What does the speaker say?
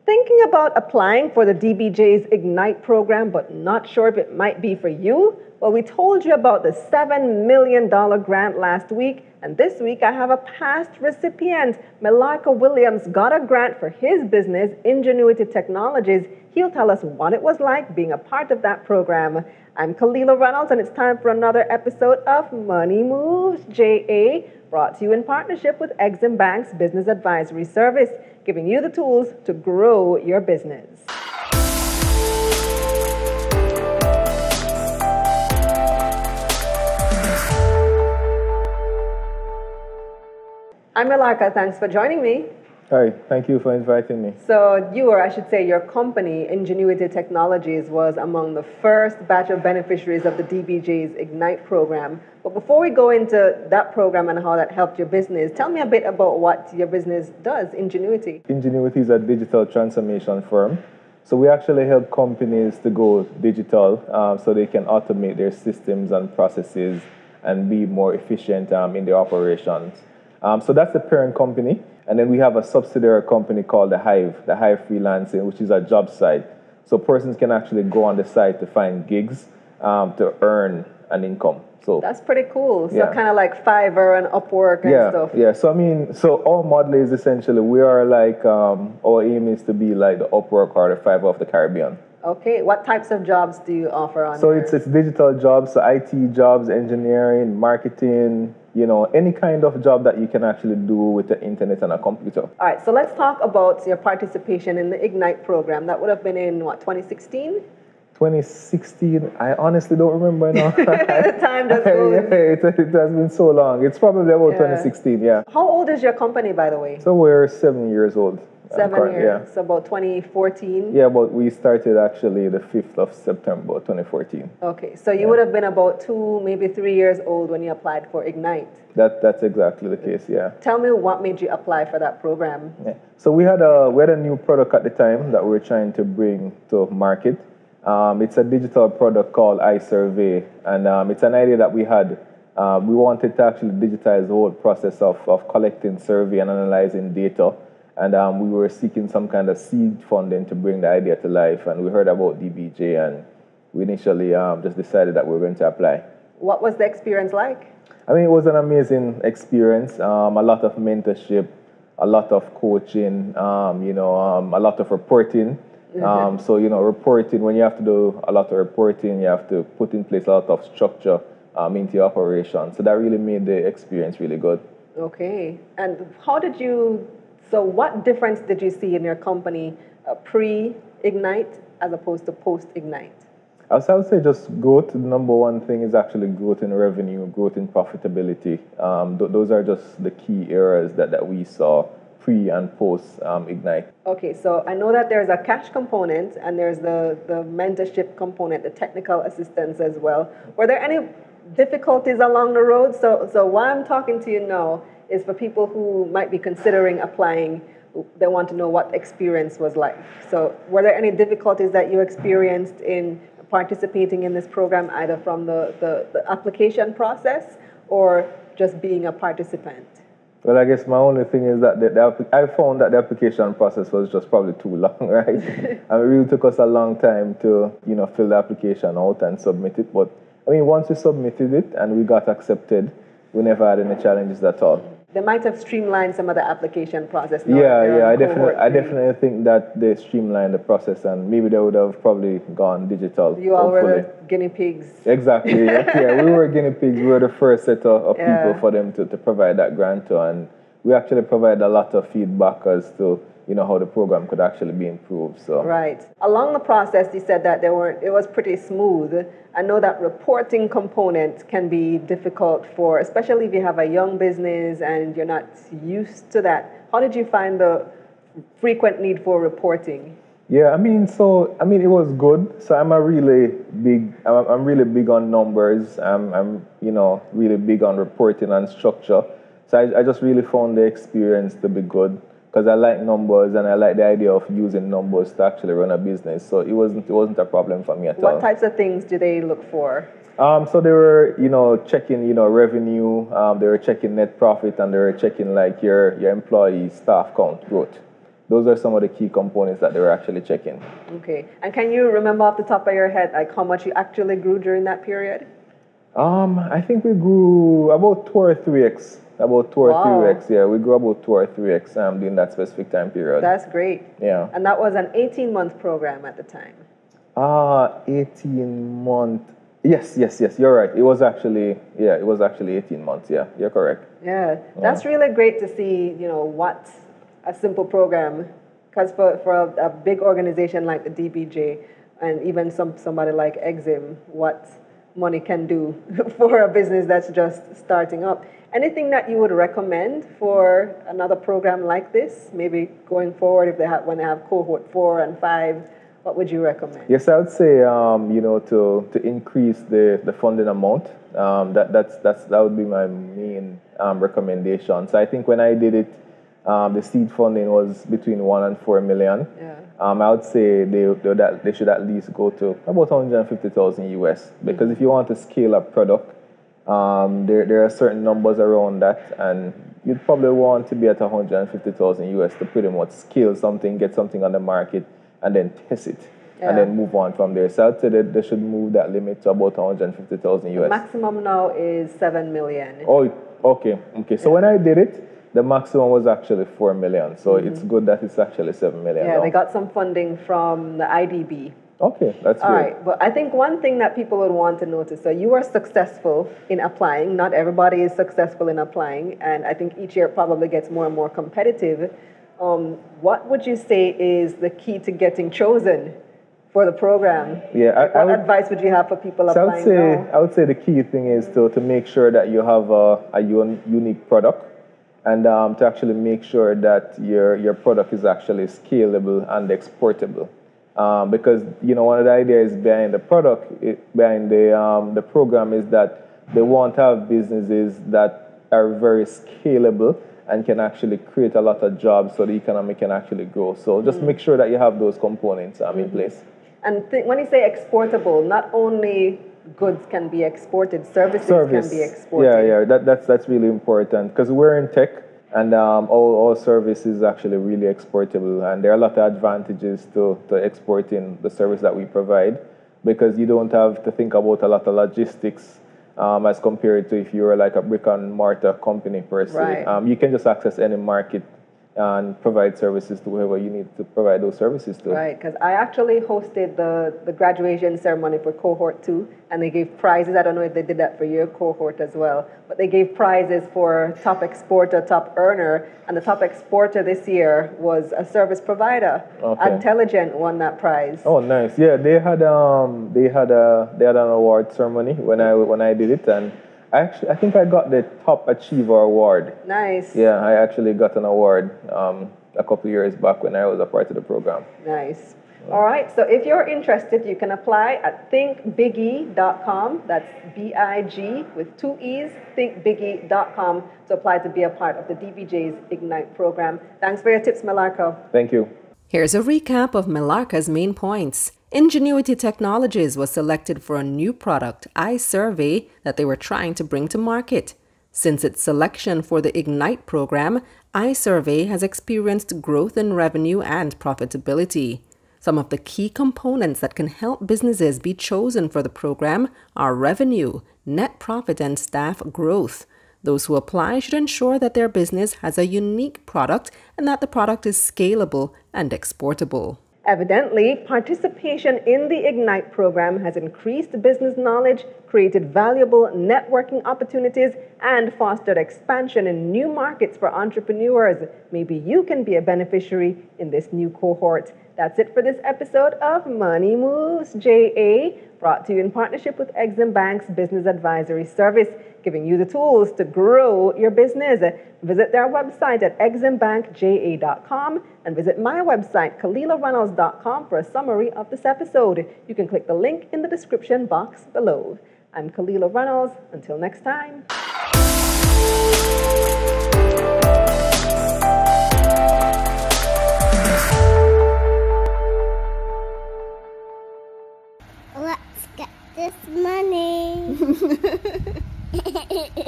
Thinking about applying for the DBJ's Ignite program, but not sure if it might be for you? Well, we told you about the $7 million grant last week, and this week I have a past recipient. Melarka Williams got a grant for his business, Ingenuity Technologies. He'll tell us what it was like being a part of that program. I'm Kalila Reynolds, and it's time for another episode of Money Moves JA, brought to you in partnership with EXIM Bank's Business Advisory Service, giving you the tools to grow your business. I'm Melarka. Thanks for joining me. Hi, thank you for inviting me. So you, or I should say your company, Ingenuity Technologies, was among the first batch of beneficiaries of the DBJ's Ignite program. But before we go into that program and how that helped your business, tell me a bit about what your business does, Ingenuity. Ingenuity is a digital transformation firm. So we actually help companies to go digital so they can automate their systems and processes and be more efficient in their operations. So that's the parent company. And then we have a subsidiary company called the Hive Freelancing, which is a job site. So persons can actually go on the site to find gigs to earn an income. So that's pretty cool. So yeah. Kind of like Fiverr and Upwork and stuff. Yeah. So our model is essentially we are like our aim is to be like the Upwork or the Fiverr of the Caribbean. Okay. What types of jobs do you offer on So there? it's digital jobs, so IT jobs, engineering, marketing, any kind of job that you can actually do with the internet and a computer. All right, so let's talk about your participation in the Ignite program. That would have been in, 2016? 2016, I honestly don't remember now. The time just goes. It has been so long. It's probably about 2016, yeah. How old is your company, by the way? So we're 7 years old. 7 years, yeah. So about 2014? Yeah, but we started actually the 5th of September 2014. Okay, so you would have been about 2, maybe 3 years old when you applied for Ignite. That's exactly the case, yeah. Tell me what made you apply for that program. Yeah. So we had a new product at the time that we were trying to bring to market. It's a digital product called iSurvey, and it's an idea that we had. We wanted to actually digitize the whole process of collecting survey and analyzing data. And we were seeking some kind of seed funding to bring the idea to life. And we heard about DBJ, and we initially just decided that we were going to apply. What was the experience like? I mean, it was an amazing experience. A lot of mentorship, a lot of coaching, a lot of reporting. So, reporting, when you have to do a lot of reporting, you have to put in place a lot of structure into your operation. So that really made the experience really good. Okay. And so what difference did you see in your company pre-Ignite as opposed to post-Ignite? I would say just growth. The number one thing is actually growth in revenue, growth in profitability. Those are just the key areas that we saw pre and post Ignite. Okay, so I know that there's a cash component and there's the mentorship component, the technical assistance as well. Were there any difficulties along the road? So why I'm talking to you now is for people who might be considering applying. They want to know what experience was like. So were there any difficulties that you experienced in participating in this program, either from the application process or just being a participant? Well, I guess my only thing is that I found that the application process was just probably too long, right? And it really took us a long time to, fill the application out and submit it. But, I mean, once we submitted it and we got accepted, we never had any challenges at all. They might have streamlined some of the application process. I definitely think that they streamlined the process, and maybe they would have probably gone digital. You all were the guinea pigs. Exactly. Yeah, we were guinea pigs. We were the first set of people for them to provide that grant to, and we actually provided a lot of feedback as to how the program could actually be improved. So right. Along the process, you said that it was pretty smooth. I know that reporting component can be difficult especially if you have a young business and you're not used to that. How did you find the frequent need for reporting? Yeah, I mean, it was good. So I'm really big on numbers. I'm really big on reporting and structure. So I just really found the experience to be good, because I like numbers and I like the idea of using numbers to actually run a business. So it wasn't a problem for me at all. What types of things do they look for? So they were, checking, revenue. They were checking net profit, and they were checking like your employee staff count growth. those are some of the key components that they were actually checking. Okay. And can you remember off the top of your head, like how much you actually grew during that period? I think we grew about 2 or 3x. About 2 or 3x, yeah. We grew about 2 or 3x during that specific time period. That's great. Yeah. And that was an 18-month program at the time. 18 month. Yes. You're right. It was actually 18 months. Yeah, you're correct. Yeah, that's really great to see, what a simple program, because for a big organization like the DBJ and even somebody like EXIM, what money can do for a business that's just starting up. Anything that you would recommend for another program like this, maybe going forward when they have cohort 4 and 5, what would you recommend? Yes, I would say to increase the funding amount. That would be my main recommendation. So I think when I did it, the seed funding was between 1 and 4 million. Yeah. I would say they should at least go to about 150,000 US, because if you want to scale a product, there are certain numbers around that, and you'd probably want to be at 150,000 US to pretty much scale something, get something on the market, and then test it, and then move on from there. So I'd say that they should move that limit to about 150,000 US. The maximum now is 7 million. Oh, okay. So when I did it, the maximum was actually 4 million. So it's good that it's actually 7 million. Yeah, now. they got some funding from the IDB. Okay, that's great. All right, but I think one thing that people would want to notice, so you are successful in applying. Not everybody is successful in applying, and I think each year it probably gets more and more competitive. What would you say is the key to getting chosen for the program? Yeah, what advice would you have for people applying now? I would say the key thing is to make sure that you have a unique product, and to actually make sure that your product is actually scalable and exportable. Because one of the ideas behind the behind the program is that they want to have businesses that are very scalable and can actually create a lot of jobs, so the economy can actually grow. So just make sure that you have those components in place. And when you say exportable, not only goods can be exported, services can be exported. Yeah, that's really important, because we're in tech, and all service is actually really exportable, and there are a lot of advantages to exporting the service that we provide, because you don't have to think about a lot of logistics as compared to if you were like a brick and mortar company per se. Right. You can just access any market and provide services to whoever you need to provide those services to. Right, because I actually hosted the graduation ceremony for cohort 2, and they gave prizes. I don't know if they did that for your cohort as well, but they gave prizes for top exporter, top earner, and the top exporter this year was a service provider. Okay. Intelligent won that prize. Oh, nice. Yeah, they had an award ceremony when I did it, and I think I got the Top Achiever Award. Nice. Yeah, I actually got an award a couple of years back when I was a part of the program. Nice. All right, so if you're interested, you can apply at thinkbiggie.com. That's B-I-G with 2 E's, thinkbiggie.com to apply to be a part of the DBJ's Ignite program. Thanks for your tips, Melarka. Thank you. Here's a recap of Melarka's main points. Ingenuity Technologies was selected for a new product, iSurvey, that they were trying to bring to market. Since its selection for the Ignite program, iSurvey has experienced growth in revenue and profitability. Some of the key components that can help businesses be chosen for the program are revenue, net profit, and staff growth. Those who apply should ensure that their business has a unique product and that the product is scalable and exportable. Evidently, participation in the Ignite program has increased business knowledge, created valuable networking opportunities, and fostered expansion in new markets for entrepreneurs. Maybe you can be a beneficiary in this new cohort. That's it for this episode of Money Moves JA, brought to you in partnership with EXIM Bank's Business Advisory Service, giving you the tools to grow your business. Visit their website at eximbankja.com and visit my website, KalilaReynolds.com, for a summary of this episode. You can click the link in the description box below. I'm Kalila Reynolds. Until next time.